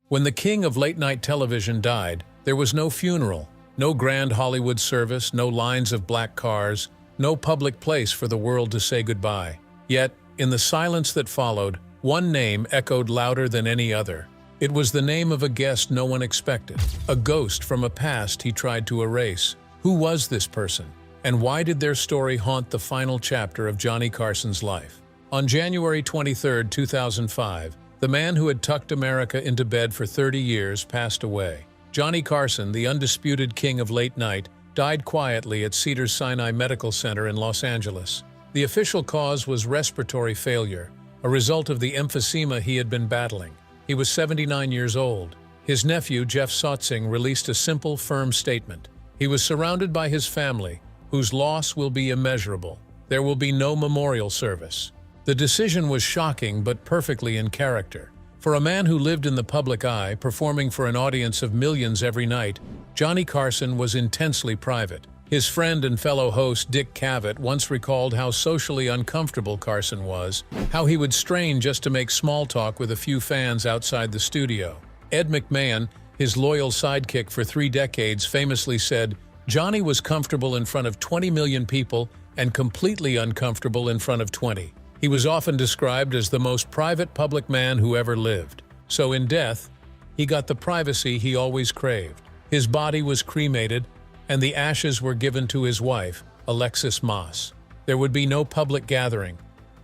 When the king of late-night television died, there was no funeral, no grand Hollywood service, no lines of black cars, no public place for the world to say goodbye. Yet, in the silence that followed, one name echoed louder than any other. It was the name of a guest no one expected, a ghost from a past he tried to erase. Who was this person? And why did their story haunt the final chapter of Johnny Carson's life? On January 23, 2005, the man who had tucked America into bed for 30 years passed away. Johnny Carson, the undisputed king of late night, died quietly at Cedars-Sinai Medical Center in Los Angeles. The official cause was respiratory failure, a result of the emphysema he had been battling. He was 79 years old. His nephew, Jeff Sotzing, released a simple, firm statement. He was surrounded by his family, whose loss will be immeasurable. There will be no memorial service. The decision was shocking but perfectly in character. For a man who lived in the public eye, performing for an audience of millions every night, Johnny Carson was intensely private. His friend and fellow host Dick Cavett once recalled how socially uncomfortable Carson was, how he would strain just to make small talk with a few fans outside the studio. Ed McMahon, his loyal sidekick for 3 decades, famously said, "Johnny was comfortable in front of 20 million people and completely uncomfortable in front of 20. He was often described as the most private public man who ever lived. So in death, he got the privacy he always craved. His body was cremated, and the ashes were given to his wife, Alexis Moss. There would be no public gathering,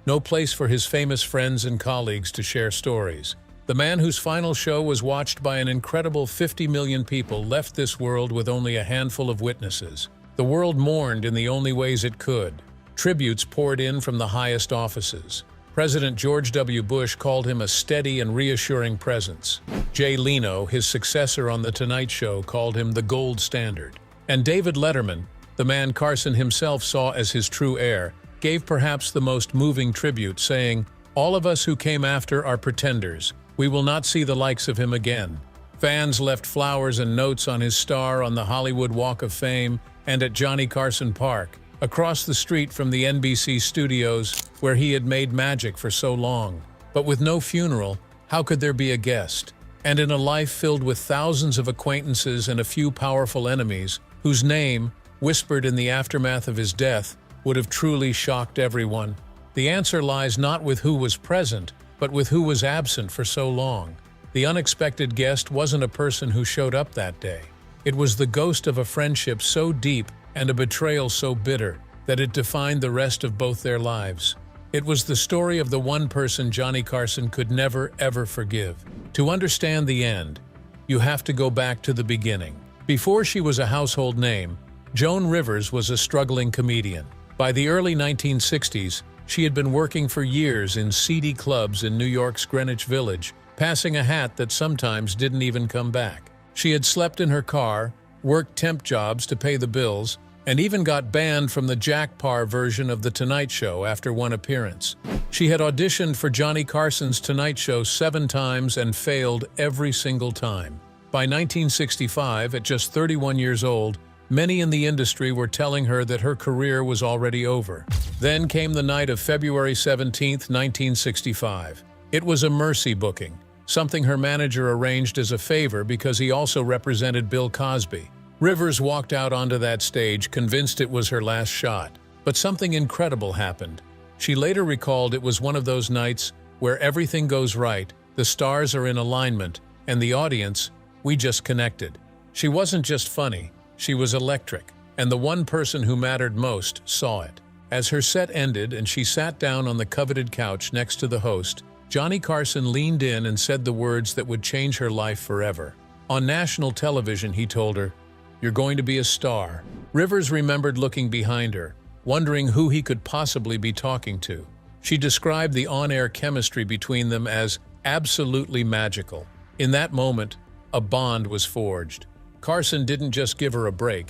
no place for his famous friends and colleagues to share stories. The man whose final show was watched by an incredible 50 million people left this world with only a handful of witnesses. The world mourned in the only ways it could. Tributes poured in from the highest offices. President George W. Bush called him a steady and reassuring presence. Jay Leno, his successor on The Tonight Show, called him the gold standard. And David Letterman, the man Carson himself saw as his true heir, gave perhaps the most moving tribute, saying, "All of us who came after are pretenders. We will not see the likes of him again." Fans left flowers and notes on his star on the Hollywood Walk of Fame and at Johnny Carson Park, across the street from the NBC studios where he had made magic for so long. But with no funeral, how could there be a guest? And in a life filled with thousands of acquaintances and a few powerful enemies, whose name, whispered in the aftermath of his death, would have truly shocked everyone. The answer lies not with who was present, but with who was absent for so long. The unexpected guest wasn't a person who showed up that day. It was the ghost of a friendship so deep and a betrayal so bitter that it defined the rest of both their lives. It was the story of the one person Johnny Carson could never, ever forgive. To understand the end, you have to go back to the beginning. Before she was a household name, Joan Rivers was a struggling comedian. By the early 1960s, she had been working for years in seedy clubs in New York's Greenwich Village, passing a hat that sometimes didn't even come back. She had slept in her car, worked temp jobs to pay the bills, and even got banned from the Jack Paar version of The Tonight Show after one appearance. She had auditioned for Johnny Carson's Tonight Show 7 times and failed every single time. By 1965, at just 31 years old, many in the industry were telling her that her career was already over. Then came the night of February 17, 1965. It was a mercy booking, something her manager arranged as a favor because he also represented Bill Cosby. Rivers walked out onto that stage convinced it was her last shot. But something incredible happened. She later recalled it was one of those nights where everything goes right, the stars are in alignment, and the audience, we just connected. She wasn't just funny, she was electric, and the one person who mattered most saw it. As her set ended and she sat down on the coveted couch next to the host, Johnny Carson leaned in and said the words that would change her life forever. On national television, he told her, "You're going to be a star." Rivers remembered looking behind her, wondering who he could possibly be talking to. She described the on-air chemistry between them as absolutely magical. In that moment, a bond was forged. Carson didn't just give her a break.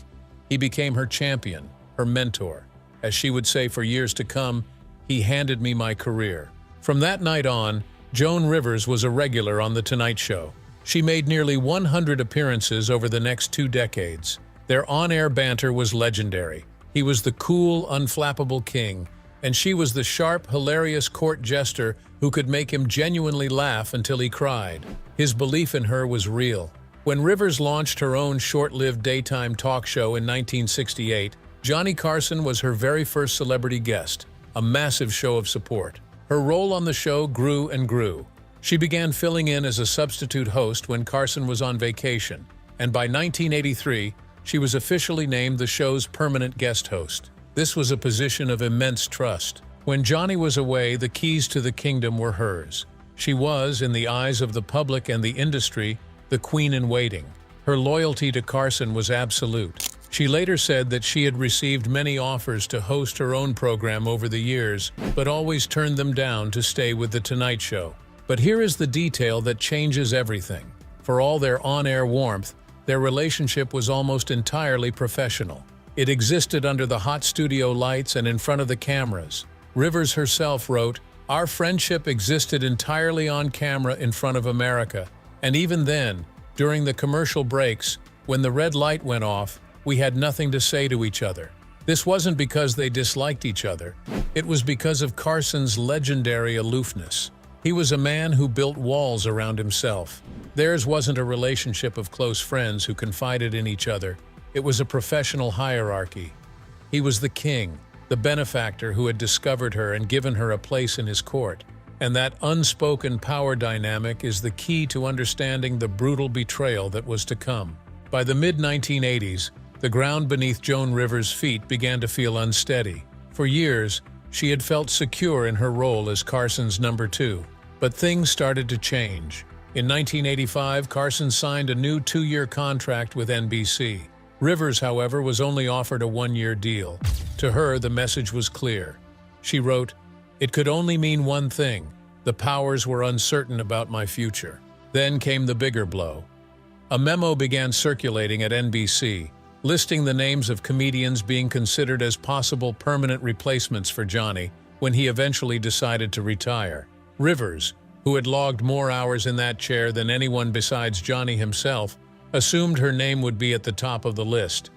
He became her champion, her mentor. As she would say for years to come, he handed me my career. From that night on, Joan Rivers was a regular on The Tonight Show. She made nearly 100 appearances over the next 2 decades. Their on-air banter was legendary. He was the cool, unflappable king, And she was the sharp, hilarious court jester who could make him genuinely laugh until he cried. His belief in her was real. When Rivers launched her own short-lived daytime talk show in 1968, Johnny Carson was her very first celebrity guest, a massive show of support. Her role on the show grew and grew. She began filling in as a substitute host when Carson was on vacation, and by 1983, she was officially named the show's permanent guest host. This was a position of immense trust. When Johnny was away, the keys to the kingdom were hers. She was, in the eyes of the public and the industry, the queen-in-waiting. Her loyalty to Carson was absolute. She later said that she had received many offers to host her own program over the years, but always turned them down to stay with The Tonight Show. But here is the detail that changes everything. For all their on-air warmth, their relationship was almost entirely professional. It existed under the hot studio lights and in front of the cameras. Rivers herself wrote, "Our friendship existed entirely on camera in front of America. And even then, during the commercial breaks, when the red light went off, we had nothing to say to each other." This wasn't because they disliked each other. It was because of Carson's legendary aloofness. He was a man who built walls around himself. Theirs wasn't a relationship of close friends who confided in each other. It was a professional hierarchy. He was the king, the benefactor who had discovered her and given her a place in his court. And that unspoken power dynamic is the key to understanding the brutal betrayal that was to come. By the mid-1980s, the ground beneath Joan Rivers' feet began to feel unsteady. For years, she had felt secure in her role as Carson's number two. But things started to change. In 1985, Carson signed a new 2-year contract with NBC. Rivers, however, was only offered a 1-year deal. To her, the message was clear. She wrote, "It could only mean one thing. The powers were uncertain about my future." Then came the bigger blow. A memo began circulating at NBC, listing the names of comedians being considered as possible permanent replacements for Johnny when he eventually decided to retire. Rivers, who had logged more hours in that chair than anyone besides Johnny himself, assumed her name would be at the top of the list.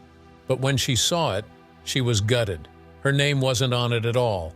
But when she saw it, she was gutted. Her name wasn't on it at all.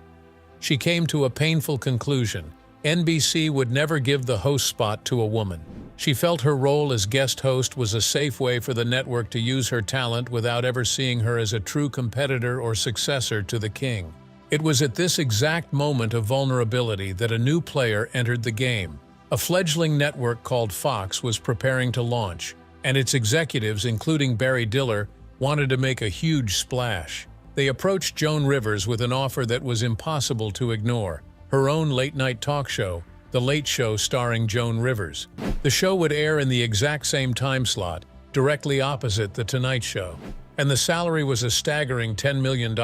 She came to a painful conclusion. NBC would never give the host spot to a woman. She felt her role as guest host was a safe way for the network to use her talent without ever seeing her as a true competitor or successor to the king. It was at this exact moment of vulnerability that a new player entered the game. A fledgling network called Fox was preparing to launch, and its executives, including Barry Diller, wanted to make a huge splash. They approached Joan Rivers with an offer that was impossible to ignore: her own late-night talk show, The Late Show starring Joan Rivers. The show would air in the exact same time slot, directly opposite The Tonight Show. And the salary was a staggering $10 million,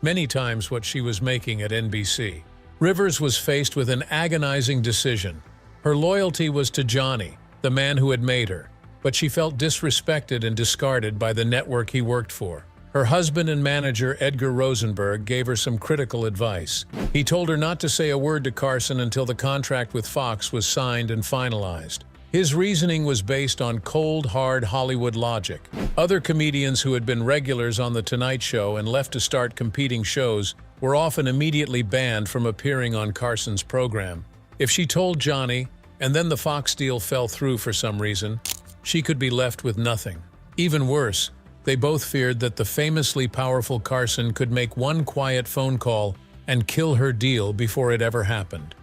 many times what she was making at NBC. Rivers was faced with an agonizing decision. Her loyalty was to Johnny, the man who had made her, but she felt disrespected and discarded by the network he worked for. Her husband and manager, Edgar Rosenberg, gave her some critical advice. He told her not to say a word to Carson until the contract with Fox was signed and finalized. His reasoning was based on cold, hard Hollywood logic. Other comedians who had been regulars on The Tonight Show and left to start competing shows were often immediately banned from appearing on Carson's program. If she told Johnny, and then the Fox deal fell through for some reason, she could be left with nothing. Even worse, they both feared that the famously powerful Carson could make one quiet phone call and kill her deal before it ever happened.